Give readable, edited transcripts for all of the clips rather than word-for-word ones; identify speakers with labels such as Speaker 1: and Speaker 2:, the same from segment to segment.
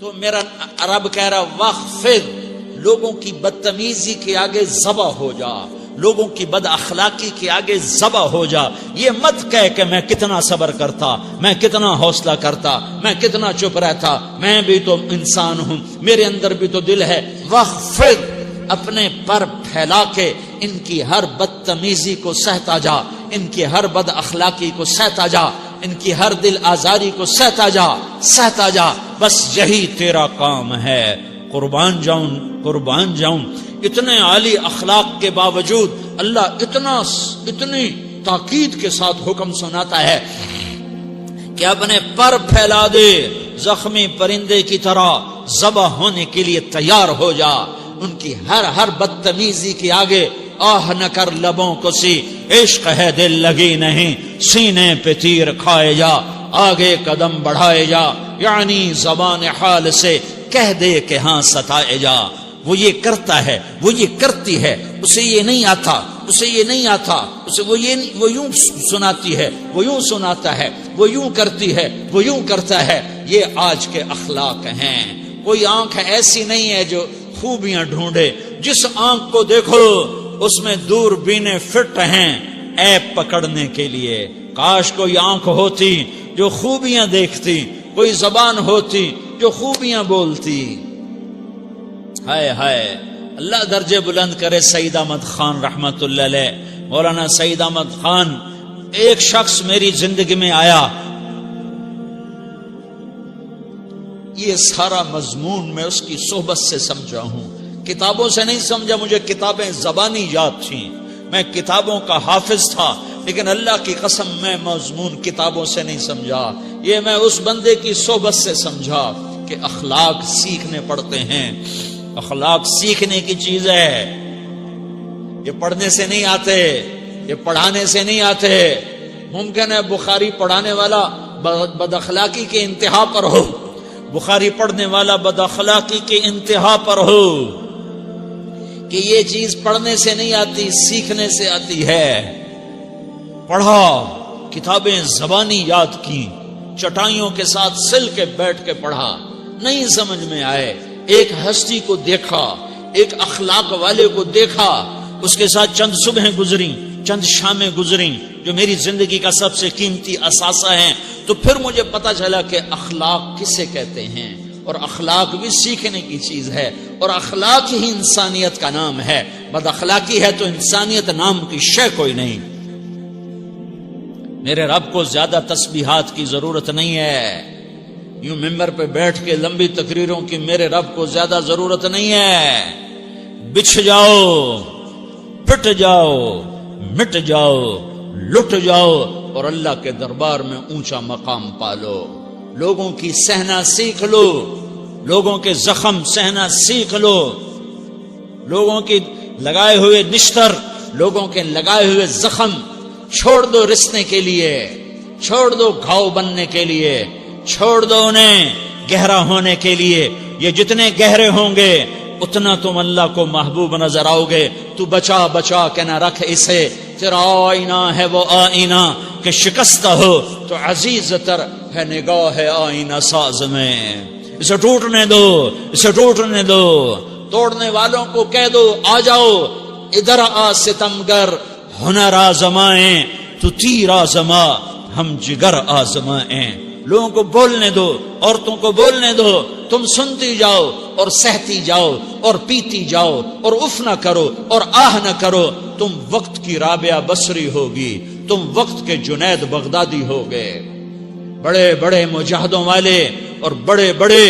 Speaker 1: تو میرا رب کہہ رہا وخفض، لوگوں کی بدتمیزی کے آگے ذبح ہو جا، لوگوں کی بد اخلاقی کے آگے ذبح ہو جا. یہ مت کہہ کہ میں کتنا صبر کرتا، میں کتنا حوصلہ کرتا، میں کتنا چپ رہتا، میں بھی تو انسان ہوں، میرے اندر بھی تو دل ہے. وخفض، اپنے پر پھیلا کے ان کی ہر بدتمیزی کو سہتا جا، ان کی ہر بد اخلاقی کو سہتا جا، ان کی ہر دل آزاری کو سہتا جا، سہتا جا. بس یہی تیرا کام ہے. قربان جاؤں، قربان جاؤں. اتنے عالی اخلاق کے باوجود اللہ اتنی تاکید کے ساتھ حکم سناتا ہے کہ اپنے پر پھیلا دے، زخمی پرندے کی طرح ذبح ہونے کے لیے تیار ہو جا. ان کی ہر بدتمیزی کے آگے آہ نہ کر لبوں کو سی، عشق ہے دل لگی نہیں، سینے پہ تیر کھائے جا، آگے قدم بڑھائے جا. یعنی زبان حال سے کہہ دے کہ ہاں ستائے جا. وہ یہ کرتا ہے، وہ یہ کرتی ہے، اسے یہ نہیں آتا، اسے یہ نہیں آتا، اسے وہ یوں سناتی ہے، وہ یوں سناتا ہے، وہ یوں کرتی ہے، وہ یوں کرتا ہے. یہ آج کے اخلاق ہیں. کوئی آنکھ ایسی نہیں ہے جو خوبیاں ڈھونڈے. جس آنکھ کو دیکھو اس میں دوربینیں فٹ ہیں عیب پکڑنے کے لیے. کاش کوئی آنکھ ہوتی جو خوبیاں دیکھتی، کوئی زبان ہوتی جو خوبیاں بولتی. ہائے ہائے، اللہ درجے بلند کرے سعید احمد خان رحمت اللہ علیہ. مولانا سعید احمد خان، ایک شخص میری زندگی میں آیا، یہ سارا مضمون میں اس کی صحبت سے سمجھا ہوں، کتابوں سے نہیں سمجھا. مجھے کتابیں زبانی یاد تھیں، میں کتابوں کا حافظ تھا، لیکن اللہ کی قسم میں مضمون کتابوں سے نہیں سمجھا. یہ میں اس بندے کی صحبت سے سمجھا کہ اخلاق سیکھنے پڑتے ہیں. اخلاق سیکھنے کی چیز ہے، یہ پڑھنے سے نہیں آتے، یہ پڑھانے سے نہیں آتے. ممکن ہے بخاری پڑھانے والا بد اخلاقی کے انتہا پر ہو، بخاری پڑھنے والا بد اخلاقی کے انتہا پر ہو، کہ یہ چیز پڑھنے سے نہیں آتی، سیکھنے سے آتی ہے. پڑھا، کتابیں زبانی یاد کی، چٹائیوں کے ساتھ سل کے بیٹھ کے پڑھا، نہیں سمجھ میں آئے. ایک ہستی کو دیکھا، ایک اخلاق والے کو دیکھا، اس کے ساتھ چند صبحیں گزری، چند شامیں گزری جو میری زندگی کا سب سے قیمتی اثاثہ ہیں. تو پھر مجھے پتا چلا کہ اخلاق کسے کہتے ہیں، اور اخلاق بھی سیکھنے کی چیز ہے، اور اخلاق ہی انسانیت کا نام ہے. بد اخلاقی ہے تو انسانیت نام کی شے کوئی نہیں. میرے رب کو زیادہ تسبیحات کی ضرورت نہیں ہے، یوں ممبر پہ بیٹھ کے لمبی تقریروں کی میرے رب کو زیادہ ضرورت نہیں ہے. بچھ جاؤ، پٹ جاؤ، مٹ جاؤ، لٹ جاؤ، اور اللہ کے دربار میں اونچا مقام پالو. لوگوں کی سہنا سیکھ لو، لوگوں کے زخم سہنا سیکھ لو، لوگوں کی لگائے ہوئے نشتر، لوگوں کے لگائے ہوئے زخم چھوڑ دو رسنے کے لیے، چھوڑ دو گھاؤ بننے کے لیے، چھوڑ دو انہیں گہرا ہونے کے لیے. یہ جتنے گہرے ہوں گے اتنا تم اللہ کو محبوب نظر آؤ گے. تو بچا بچا کے نہ رکھ اسے، تیرا آئینہ ہے وہ آئینہ کہ شکستہ ہو تو عزیز تر ہے نگاہ آئینہ ساز میں. اسے ٹوٹنے دو، اسے ٹوٹنے دو. توڑنے والوں کو کہہ دو آ جاؤ ادھر آ ستمگر، ہنر آزمائیں تو تیر آزما، ہم جگر آزمائیں. لوگوں کو بولنے دو، عورتوں کو بولنے دو، تم سنتی جاؤ اور سہتی جاؤ اور پیتی جاؤ اور اف نہ کرو اور آہ نہ کرو. تم وقت کی رابعہ بصری ہوگی، تم وقت کے جنید بغدادی ہوگے. بڑے بڑے مجاہدوں والے اور بڑے بڑے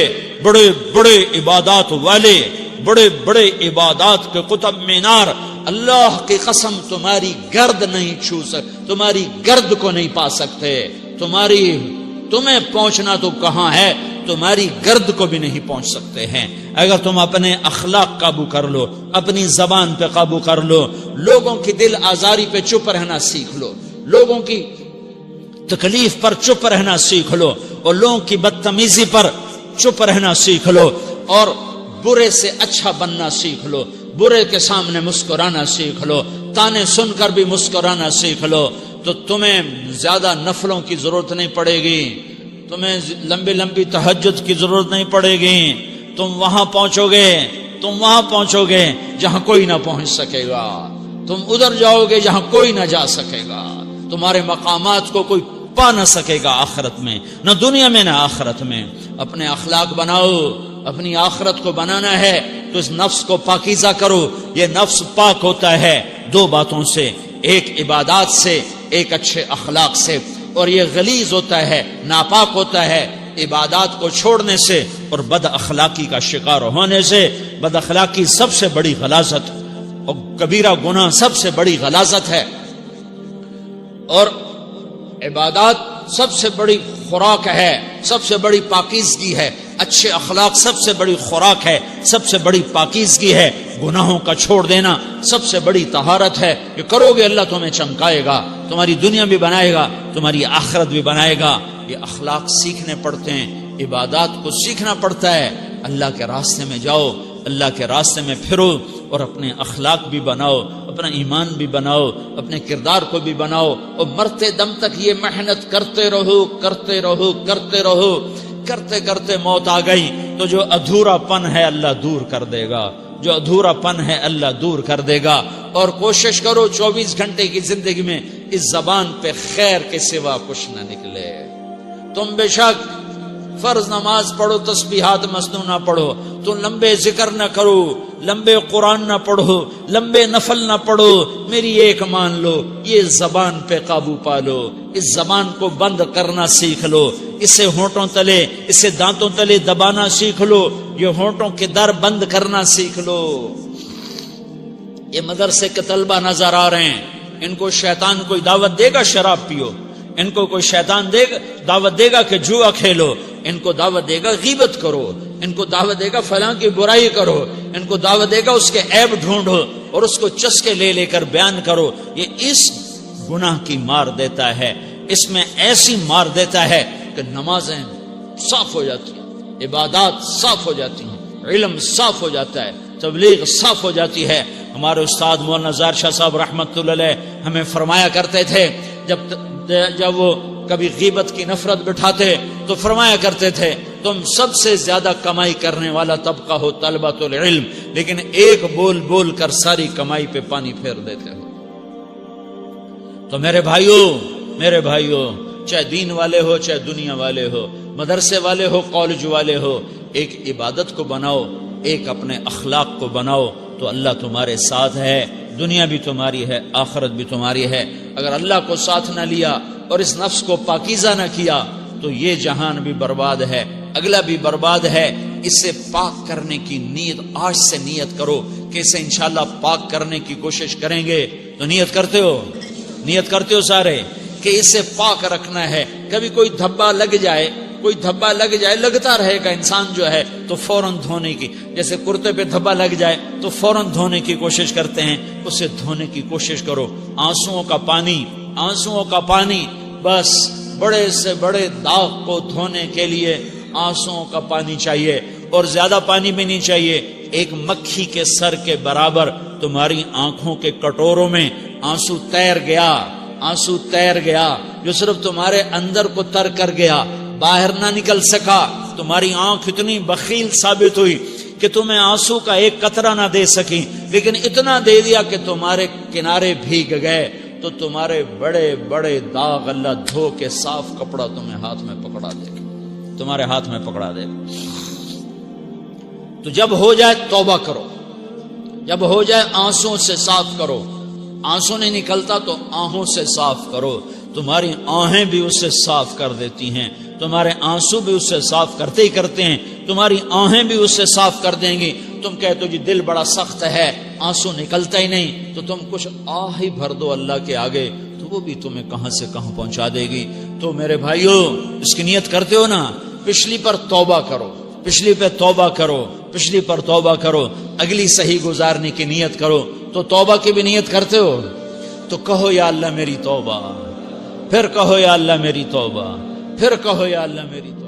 Speaker 1: بڑے بڑے عبادات والے، بڑے بڑے عبادات کے قطب مینار، اللہ کی قسم تمہاری گرد نہیں چھو سکتے، تمہاری گرد کو نہیں پا سکتے. تمہیں پہنچنا تو کہاں ہے، تمہاری گرد کو بھی نہیں پہنچ سکتے ہیں. اگر تم اپنے اخلاق قابو کر لو، اپنی زبان پہ قابو کر لو، لوگوں کی دل آزاری پہ چپ رہنا سیکھ لو، لوگوں کی تکلیف پر چپ رہنا سیکھ لو، اور لوگوں کی بدتمیزی پر چپ رہنا سیکھ لو، اور برے سے اچھا بننا سیکھ لو، برے کے سامنے مسکرانا سیکھ لو، تانے سن کر بھی مسکرانا سیکھ لو، تو تمہیں زیادہ نفلوں کی ضرورت نہیں پڑے گی. تمہیں لمبی لمبی تہجد کی ضرورت نہیں پڑے گی. تم وہاں پہنچو گے جہاں کوئی نہ پہنچ سکے گا. تم ادھر جاؤ گے جہاں کوئی نہ جا سکے گا. تمہارے مقامات کو کوئی پا نہ سکے گا آخرت میں، نہ دنیا میں نہ آخرت میں. اپنے اخلاق بناؤ. اپنی آخرت کو بنانا ہے تو اس نفس کو پاکیزہ کرو. یہ نفس پاک ہوتا ہے دو باتوں سے، ایک عبادات سے، ایک اچھے اخلاق سے. اور یہ غلیظ ہوتا ہے، ناپاک ہوتا ہے عبادات کو چھوڑنے سے اور بد اخلاقی کا شکار ہونے سے. بد اخلاقی سب سے بڑی غلاظت اور کبیرہ گناہ سب سے بڑی غلاظت ہے، اور عبادات سب سے بڑی خوراک ہے، سب سے بڑی پاکیزگی ہے. اچھے اخلاق سب سے بڑی خوراک ہے، سب سے بڑی پاکیزگی ہے. گناہوں کا چھوڑ دینا سب سے بڑی طہارت ہے. یہ کرو گے اللہ تمہیں چمکائے گا، تمہاری دنیا بھی بنائے گا، تمہاری آخرت بھی بنائے گا. یہ اخلاق سیکھنے پڑتے ہیں، عبادات کو سیکھنا پڑتا ہے. اللہ کے راستے میں جاؤ، اللہ کے راستے میں پھرو اور اپنے اخلاق بھی بناؤ، اپنا ایمان بھی بناؤ، اپنے کردار کو بھی بناؤ. اور مرتے دم تک یہ محنت کرتے رہو. کرتے کرتے موت آ گئی تو جو ادھورا پن ہے اللہ دور کر دے گا. جو ادھورا پن ہے اللہ دور کر دے گا. اور کوشش کرو 24 گھنٹے کی زندگی میں اس زبان پہ خیر کے سوا کچھ نہ نکلے. تم بے شک فرض نماز پڑھو، تسبیحات مسنون نہ پڑھو، تو لمبے ذکر نہ کرو، لمبے قرآن نہ پڑھو، لمبے نفل نہ پڑھو. میری ایک مان لو، یہ زبان پہ قابو پالو. اس زبان کو بند کرنا سیکھ لو. اسے ہونٹوں تلے، اسے دانتوں تلے دبانا سیکھ لو. یہ ہونٹوں کے در بند کرنا سیکھ لو. یہ مدرسے کے طلبہ نظر آ رہے ہیں، ان کو شیطان کوئی دعوت دے گا شراب پیو، ان کو کوئی شیطان دعوت دے گا کہ جوا کھیلو، ان کو دعوت دے گا غیبت کرو، ان کو دعوت دے گا فلاں کی برائی کرو، ان کو دعوت دے گا اس کے عیب ڈھونڈو اور اس کو چسکے لے کر بیان کرو. یہ اس گناہ کی مار دیتا ہے، اس میں ایسی مار دیتا ہے کہ نمازیں صاف ہو جاتی ہیں، عبادات صاف ہو جاتی ہیں، علم صاف ہو جاتا ہے، تبلیغ صاف ہو جاتی ہے. ہمارے استاد مولانا زار شاہ صاحب رحمت اللہ علیہ ہمیں فرمایا کرتے تھے، جب وہ کبھی غیبت کی نفرت بٹھاتے تو فرمایا کرتے تھے تم سب سے زیادہ کمائی کرنے والا طبقہ ہو طلبۃ العلم، لیکن ایک بول کر ساری کمائی پہ پانی پھیر دیتے ہو. تو میرے بھائیوں چاہے دین والے ہو، چاہے دنیا والے ہو، مدرسے والے ہو، کالج والے ہو، ایک عبادت کو بناؤ، ایک اپنے اخلاق کو بناؤ تو اللہ تمہارے ساتھ ہے. دنیا بھی تمہاری ہے، آخرت بھی تمہاری ہے. اگر اللہ کو ساتھ نہ لیا اور اس نفس کو پاکیزہ نہ کیا تو یہ جہان بھی برباد ہے، اگلا بھی برباد ہے. اسے پاک کرنے کی نیت آج سے نیت کرو کہ اسے انشاءاللہ پاک کرنے کی کوشش کریں گے. تو نیت کرتے ہو سارے کہ اسے پاک رکھنا ہے. کبھی کوئی دھبا لگ جائے، لگتا رہے گا انسان جو ہے تو فوراً دھونے کی، جیسے کرتے پہ دھبا لگ جائے تو فوراً دھونے کی کوشش کرتے ہیں، اسے دھونے کی کوشش کرو. آنسوؤں کا پانی بس بڑے سے بڑے داغ کو دھونے کے لیے آنسوؤں کا پانی چاہیے، اور زیادہ پانی بھی نہیں چاہیے. ایک مکھی کے سر کے برابر تمہاری آنکھوں کے کٹوروں میں آنسو تیر گیا جو صرف تمہارے اندر کو تر کر گیا، باہر نہ نکل سکا. تمہاری آنکھ اتنی بخیل ثابت ہوئی کہ تمہیں آنسو کا ایک قطرہ نہ دے سکی، لیکن اتنا دے دیا کہ تمہارے کنارے بھیگ گئے. تو تمہارے بڑے بڑے داغ اللہ دھو کے صاف کپڑا تمہیں ہاتھ میں پکڑا دے گا، تمہارے ہاتھ میں پکڑا دے گا. تو جب ہو جائے توبہ کرو، جب ہو جائے آنسوں سے صاف کرو. آنسو نہیں نکلتا تو آہوں سے صاف کرو. تمہاری آہیں بھی اسے صاف کر دیتی ہیں، تمہارے آنسو بھی اسے صاف کرتے ہیں، تمہاری آہیں بھی اسے صاف کر دیں گی. تم کہتے ہو جی دل بڑا سخت ہے، آنسو نکلتا ہی نہیں، تو تم کچھ آہ ہی بھر دو اللہ کے آگے، تو وہ بھی تمہیں کہاں سے کہاں پہنچا دے گی. تو میرے بھائیو اس کی نیت کرتے ہو نا، پچھلی پر توبہ کرو، پچھلی پر توبہ کرو، اگلی صحیح گزارنے کی نیت کرو. تو توبہ کی بھی نیت کرتے ہو تو کہو یا اللہ میری توبہ، پھر کہو یا اللہ میری توبہ، پھر کہو یا اللہ میری توبہ.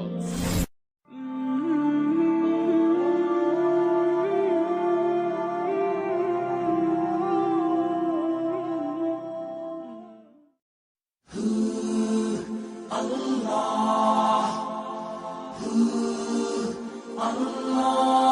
Speaker 2: اللہ